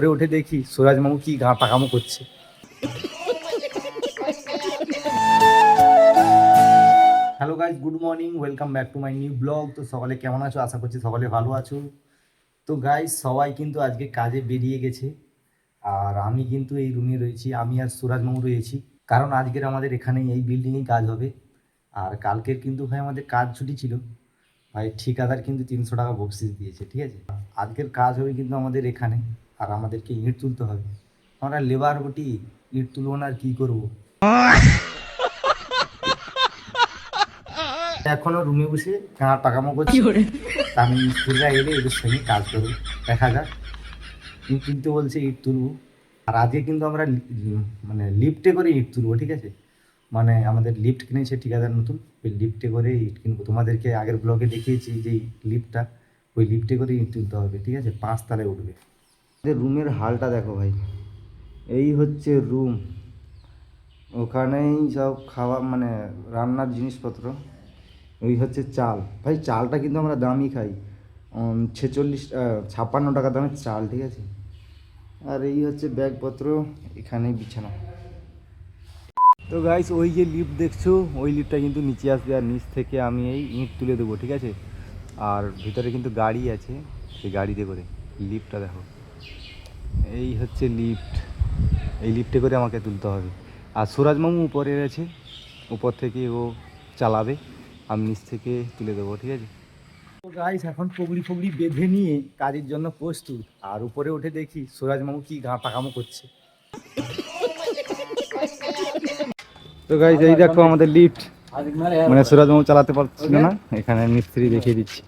পরে উঠে দেখি সুরাজ মামু কি গা পাকামো করছে। Hello guys, good morning, welcome back to my new blog. তো সকালে কেমন আছো? আশা করছি সকলে ভালো আছো। তো গাইজ সবাই কিন্তু আজকে কাজে বেরিয়ে গেছে, আর আমি কিন্তু এই রুমে রয়েছি। আমি আর সুরাজ মামু রয়েছি, কারণ আজকের আমাদের এখানেই এই বিল্ডিংয়েই কাজ হবে। আর কালকের কিন্তু ভাই আমাদের কাজ ছুটি ছিল, ভাই ঠিকাদার কিন্তু 300 টাকা বকশিস দিয়েছে, ঠিক আছে। আজকের কাজ হবে কিন্তু আমাদের এখানে, আর আমাদেরকে ইট তুলতে হবে। আমরা লেবার বটি, ইট তুলবো না আর কী করবো। এখনো রুমে বসে গাঁট পাকামো করছি। আমি মিস্ত্রিরা এলে এদের সঙ্গে কাজ করবো, দেখা যাক। ইট তুলতে বলছে, ইট তুলবো। আর আজকে কিন্তু আমরা মানে লিফটে করে ইট তুলবো, ঠিক আছে। মানে আমাদের লিফট কিনেছে ঠিকাদার নতুন, ওই লিফটে করে ইট কিনবো। তোমাদেরকে আগের ব্লগে দেখিয়েছি যে লিফটটা, ওই লিফটে করে ইট তুলতে হবে, ঠিক আছে। 5 তলায় উঠবে। রুমের হালটা দেখো ভাই, এই হচ্ছে রুম। ওখানেই সব খাওয়া মানে রান্নার জিনিসপত্র। ওই হচ্ছে চাল, ভাই চালটা কিন্তু আমরা দামই খাই, 56 56 টাকা দামের চাল, ঠিক আছে। আর এই হচ্ছে ব্যাগপত্র, এখানেই বিছানা। তো গাইস, ওই যে লিফট দেখছো, ওই লিফটটা কিন্তু নিচে আসবে, আর নিচ থেকে আমি এই ইট তুলে দেবো, ঠিক আছে। আর ভিতরে কিন্তু গাড়ি আছে, সেই গাড়িতে করে লিফটটা দেখো, এই হচ্ছে লিফট। এই লিফটে করে আমাকে তুলতে হবে। আর সুরাজ মামু উপরে আছে, উপর থেকে ও চালাবে, আমি নিচ থেকে তুলে দেবো, ঠিক আছে। তো গাইস, এখন পগড়ি ফগড়ি বেঁধে নিয়ে কাজের জন্য প্রস্তুত। আর উপরে উঠে দেখি সুরাজ মামু কি গা পাকামো করছে। তো গাইস, এই দেখো আমাদের লিফট, মানে সুরাজ মামু চালাতে পারছিল না, এখানে মিস্ত্রি দেখিয়ে দিচ্ছি।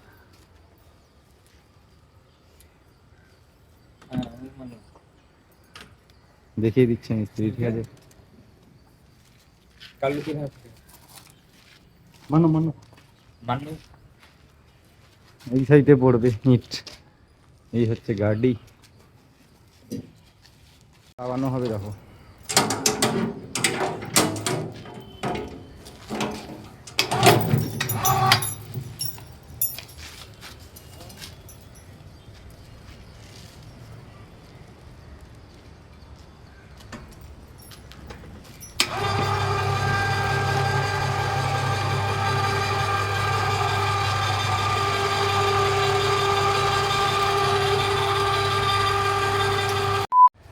দেখিয়ে দিচ্ছে মিস্ত্রি, ঠিক আছে। মানো মানো মানো, এই সাইডে পড়বে ইট। এই হচ্ছে গাড়ি, লাগানো হবে দেখো।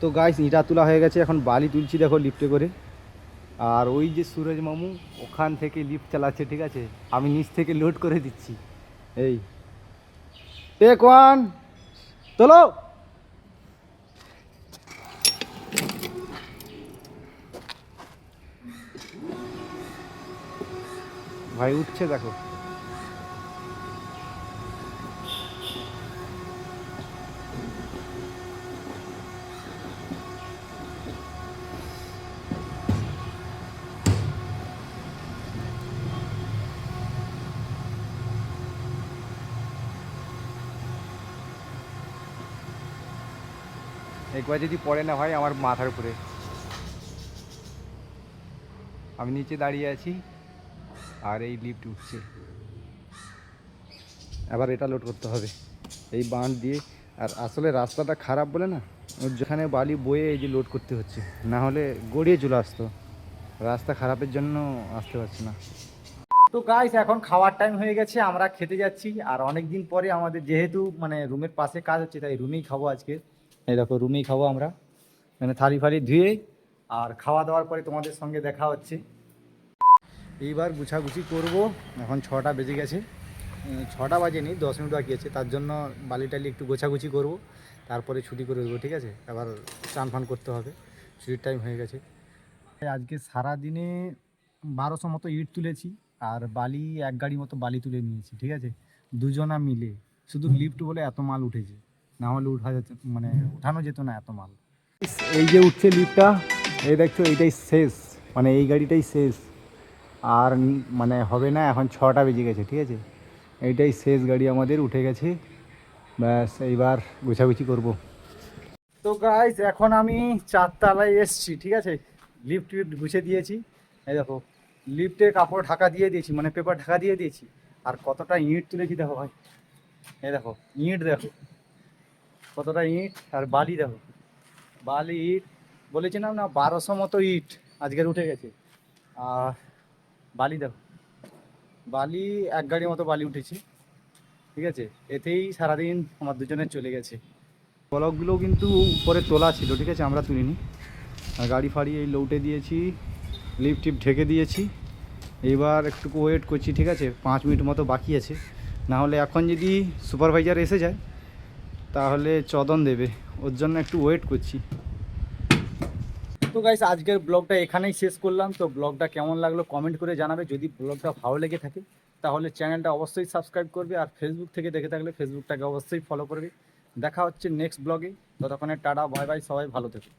তো গাইস, ইটা তোলা হয়ে গেছে, এখন বালি তুলছি দেখো লিফটে করে। আর ওই যে সুরজ মামু ওখান থেকে লিফট চালাচ্ছে, ঠিক আছে। আমি নিচ থেকে লোড করে দিচ্ছি। এই টেক ওয়ান, তোলো। ভাই উঠছে দেখো। একবার যদি পড়ে না ভাই আমার মাথার উপরে। আমি নিচে দাঁড়িয়ে আছি, আর এই লিফট উঠছে। আবার এটা লোড করতে হবে এই বাঁধ দিয়ে। আর আসলে রাস্তাটা খারাপ বলে না, ওর যেখানে বালি বয়ে এই যে লোড করতে হচ্ছে, না হলে গড়িয়ে চলে আসতো। রাস্তা খারাপের জন্য আসতে পারছি না। তো গাইস, এখন খাওয়ার টাইম হয়ে গেছে, আমরা খেতে যাচ্ছি। আর অনেক দিন পরে আমাদের যেহেতু মানে রুমের পাশে কাজ হচ্ছে, তাই রুমেই খাবো আজকে। এই দেখো, রুমেই খাবো আমরা, মানে থালি ফালি ধুয়ে। আর খাওয়া দাওয়ার পরে তোমাদের সঙ্গে দেখা হচ্ছে। এইবার গুছাগুছি করব। এখন 6টা বেজে গেছে, 6টা বাজেনি, 10 মিনিট বাকি আছে। তার জন্য বালি টালি একটু গোছাগুছি করব, তারপরে ছুটি করে দেবো, ঠিক আছে। আবার চান ফান করতে হবে, ছুটির টাইম হয়ে গেছে। আজকে সারাদিনে 1200 মতো ইট তুলেছি, আর বালি 1 গাড়ি মতো বালি তুলে নিয়েছি, ঠিক আছে। দুজনা মিলে, শুধু লিফট বলে এত মাল উঠেছে, না হলে মানে উঠানো যেত না এত মাল। এই যে উঠছে লিফটটা, এই দেখছো, এইটাই শেষ, মানে এই গাড়িটাই শেষ। আর মানে হবে না, এখন 6টা বেজে গেছে, ঠিক আছে। এইটাই শেষ গাড়ি আমাদের, উঠে গেছে। ব্যাস, এইবার গোছাগুছি করব। তো গাইস, এখন আমি 4 তলায় এসছি, ঠিক আছে। লিফট গুছিয়ে দিয়েছি। এই দেখো, লিফটে কাপড় ঢাকা দিয়ে দিয়েছি, মানে পেপার ঢাকা দিয়ে দিয়েছি। আর কতটা ইট তুলেছি দেখো ভাই, এই দেখো ইট দেখো, কতটা ইট আর বালি দেখো। বালি ইট বলেছিলাম না, 1200 মতো ইট আজকের উঠে গেছে। আর বালি দেখো, বালি 1 গাড়ি মতো বালি উঠেছে, ঠিক আছে। এতেই সারাদিন আমার দুজনের চলে গেছে। ব্লকগুলোও কিন্তু উপরে তোলা ছিল, ঠিক আছে, আমরা তুলিনি। আর গাড়ি ফাড়ি এই লৌটে দিয়েছি, লিফট টিপ ঢেকে দিয়েছি। এবার একটু ওয়েট করছি, ঠিক আছে, 5 মিনিট মতো বাকি আছে। না হলে এখন যদি সুপারভাইজার এসে যায় তাহলে চদন দেবে, ওর জন্য একটু ওয়েট করছি। তো গাইস, আজকের ব্লগটা এখানেই শেষ করলাম। তো ব্লগটা কেমন লাগলো কমেন্ট করে জানাবে। যদি ব্লগটা ভালো লেগে থাকে তাহলে চ্যানেলটা অবশ্যই সাবস্ক্রাইব করবে, আর ফেসবুক থেকে দেখে থাকলে ফেসবুকটাকে অবশ্যই ফলো করবে। দেখা হচ্ছে নেক্সট ব্লগে। ততক্ষণে টাটা, বাই বাই, সবাই ভালো থেকো।